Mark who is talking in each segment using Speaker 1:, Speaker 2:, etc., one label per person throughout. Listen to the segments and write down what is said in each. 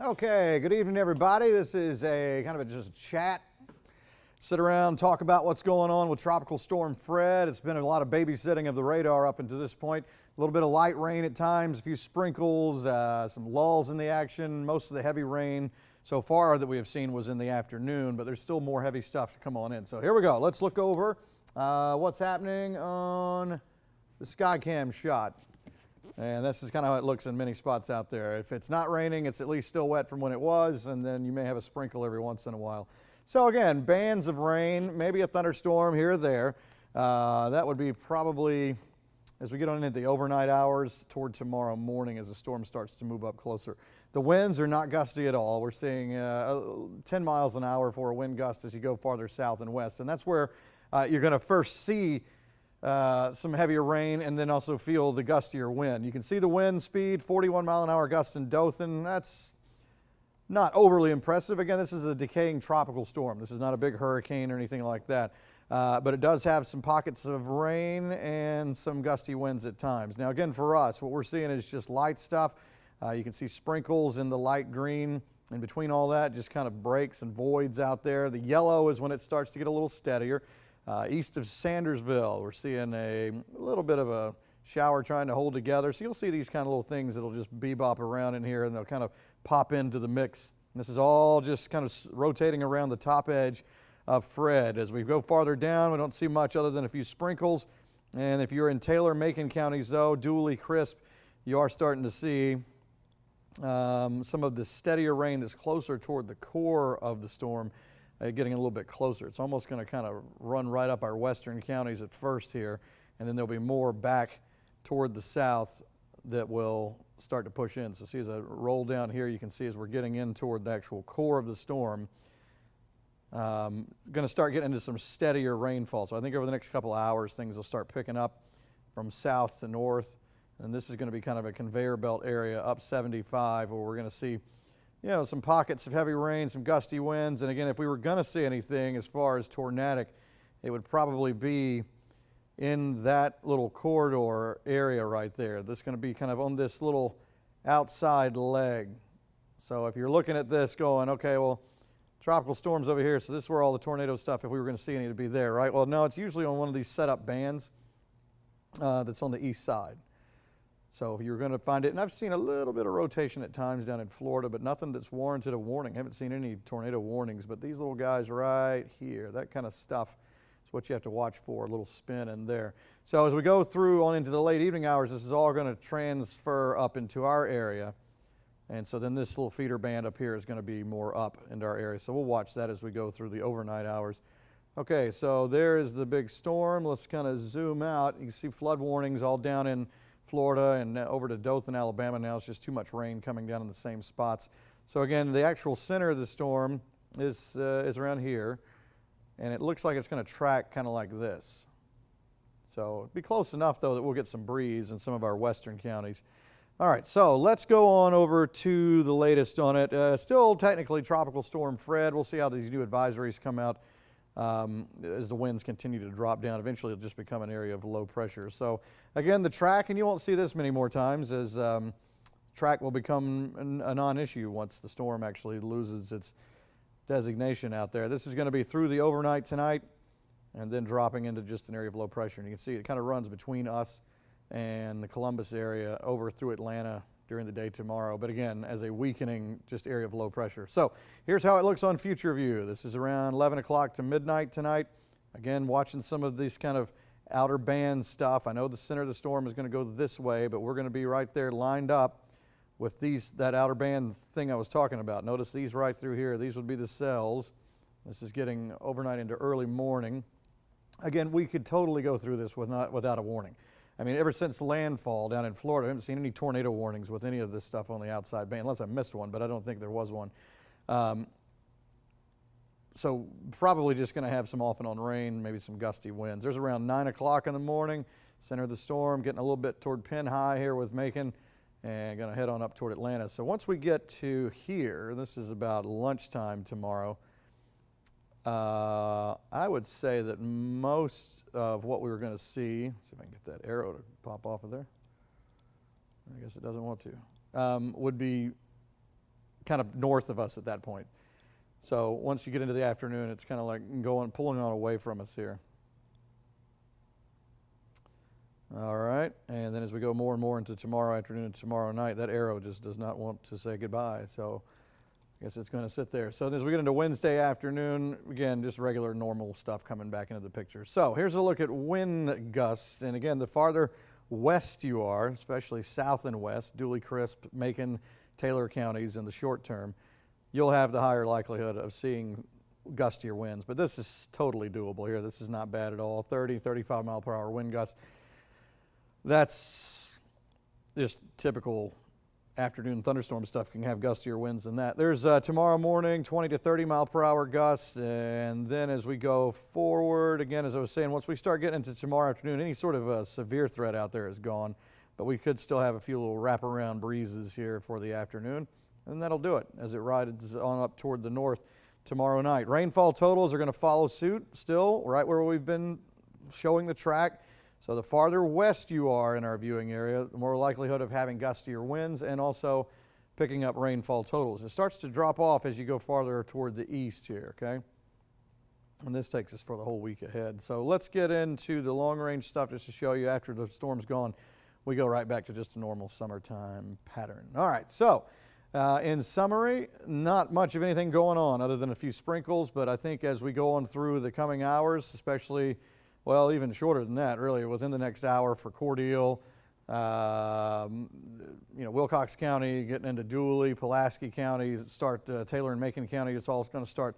Speaker 1: Okay, good evening, everybody. This is a kind of just a chat. Sit around, talk about what's going on with Tropical Storm Fred. It's been a lot of babysitting of the radar up until this point. A little bit of light rain at times, a few sprinkles, some lulls in the action. Most of the heavy rain so far that we have seen was in the afternoon, but there's still more heavy stuff to come on in. So here we go. Let's look over what's happening on the Skycam shot. And this is kind of how it looks in many spots out there. If it's not raining, it's at least still wet from when it was, and then you may have a sprinkle every once in a while. So again, bands of rain, maybe a thunderstorm here or there. That would be probably as we get on into the overnight hours toward tomorrow morning as the storm starts to move up closer. The winds are not gusty at all. We're seeing 10 miles an hour for a wind gust as you go farther south and west, and that's where you're going to first see some heavier rain and then also feel the gustier wind. You can see the wind speed, 41 mile an hour gust in Dothan. That's not overly impressive. Again, this is a decaying tropical storm. This is not a big hurricane or anything like that. But it does have some pockets of rain and some gusty winds at times. Now again, for us, what we're seeing is just light stuff. You can see sprinkles in the light green. In between all that, just kind of breaks and voids out there. The yellow is when it starts to get a little steadier. East of Sandersville, we're seeing a little bit of a shower trying to hold together. So you'll see these kind of little things that'll just bebop around in here and they'll kind of pop into the mix. And this is all just kind of rotating around the top edge of Fred. As we go farther down, we don't see much other than a few sprinkles. And if you're in Taylor, Macon counties though, Dooley, Crisp, you are starting to see some of the steadier rain that's closer toward the core of the storm. Getting a little bit closer. It's almost going to kind of run right up our western counties at first here, and then there'll be more back toward the south that will start to push in. So see as I roll down here, you can see as we're getting in toward the actual core of the storm, going to start getting into some steadier rainfall. So I think over the next couple of hours, things will start picking up from south to north, and this is going to be kind of a conveyor belt area up 75 where we're going to see some pockets of heavy rain, some gusty winds. And again, if we were going to see anything as far as tornadic, it would probably be in that little corridor area right there. This is going to be kind of on this little outside leg. So if you're looking at this going, okay, well, tropical storms over here, so this is where all the tornado stuff, if we were going to see any, to be there, right? Well, no, it's usually on one of these setup bands that's on the east side. So if you're going to find it, and I've seen a little bit of rotation at times down in Florida, but nothing that's warranted a warning. I haven't seen any tornado warnings, but these little guys right here, that kind of stuff is what you have to watch for, a little spin in there. So as we go through on into the late evening hours, this is all going to transfer up into our area. And so then this little feeder band up here is going to be more up into our area. So we'll watch that as we go through the overnight hours. Okay, so there is the big storm. Let's kind of zoom out. You can see flood warnings all down in Florida and over to Dothan, Alabama now. It's just too much rain coming down in the same spots. So again, the actual center of the storm is around here, and it looks like it's going to track kind of like this. So it'd be close enough though that we'll get some breeze in some of our western counties. All right, so let's go on over to the latest on it. Still technically Tropical Storm Fred. We'll see how these new advisories come out as the winds continue to drop down. Eventually it'll just become an area of low pressure. So again, the track, and you won't see this many more times, as track will become a non-issue once the storm actually loses its designation out there. This is going to be through the overnight tonight and then dropping into just an area of low pressure. And you can see it kind of runs between us and the Columbus area over through Atlanta during the day tomorrow, but again, as a weakening just area of low pressure. So here's how it looks on future view. This is around 11 o'clock to midnight tonight. Again, watching some of these kind of outer band stuff. I know the center of the storm is going to go this way, but we're going to be right there lined up with that outer band thing I was talking about. Notice these right through here. These would be the cells. This is getting overnight into early morning. Again, we could totally go through this without a warning. I mean, ever since landfall down in Florida, I haven't seen any tornado warnings with any of this stuff on the outside band, unless I missed one, but I don't think there was one. So probably just going to have some off and on rain, maybe some gusty winds. There's around 9 o'clock in the morning, center of the storm, getting a little bit toward Penn High here with Macon, and going to head on up toward Atlanta. So once we get to here, this is about lunchtime tomorrow, I would say that most of what we were going to see, let's see if I can get that arrow to pop off of there. I guess it doesn't want to, would be kind of north of us at that point. So once you get into the afternoon, it's kind of like pulling on away from us here. All right, and then as we go more and more into tomorrow afternoon and tomorrow night, that arrow just does not want to say goodbye. So I guess it's going to sit there. So as we get into Wednesday afternoon, again, just regular normal stuff coming back into the picture. So here's a look at wind gusts. And again, the farther west you are, especially south and west, Dooley, Crisp, Macon, Taylor counties in the short term, you'll have the higher likelihood of seeing gustier winds. But this is totally doable here. This is not bad at all. 30, 35 mile per hour wind gusts. That's just typical afternoon thunderstorm stuff. Can have gustier winds than that. There's tomorrow morning 20 to 30 mile per hour gusts, and then as we go forward, again, as I was saying, once we start getting into tomorrow afternoon, any sort of severe threat out there is gone, but we could still have a few little wraparound breezes here for the afternoon, and that'll do it as it rides on up toward the north tomorrow night. Rainfall totals are going to follow suit still, right where we've been showing the track. So the farther west you are in our viewing area, the more likelihood of having gustier winds and also picking up rainfall totals. It starts to drop off as you go farther toward the east here, okay? And this takes us for the whole week ahead. So let's get into the long-range stuff just to show you after the storm's gone. We go right back to just a normal summertime pattern. All right, so in summary, not much of anything going on other than a few sprinkles, but I think as we go on through the coming hours, especially, well, even shorter than that, really, within the next hour for Cordele, Wilcox County, getting into Dooley, Pulaski County, Taylor and Macon County, it's all going to start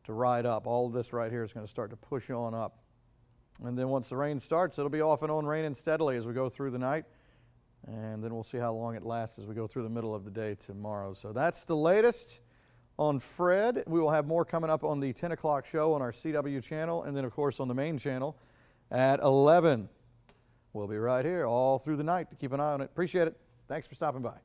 Speaker 1: to ride up. All of this right here is going to start to push on up. And then once the rain starts, it'll be off and on raining steadily as we go through the night. And then we'll see how long it lasts as we go through the middle of the day tomorrow. So that's the latest on Fred. We will have more coming up on the 10 o'clock show on our CW channel, and then, of course, on the main channel at 11. We'll be right here all through the night to keep an eye on it. Appreciate it. Thanks for stopping by.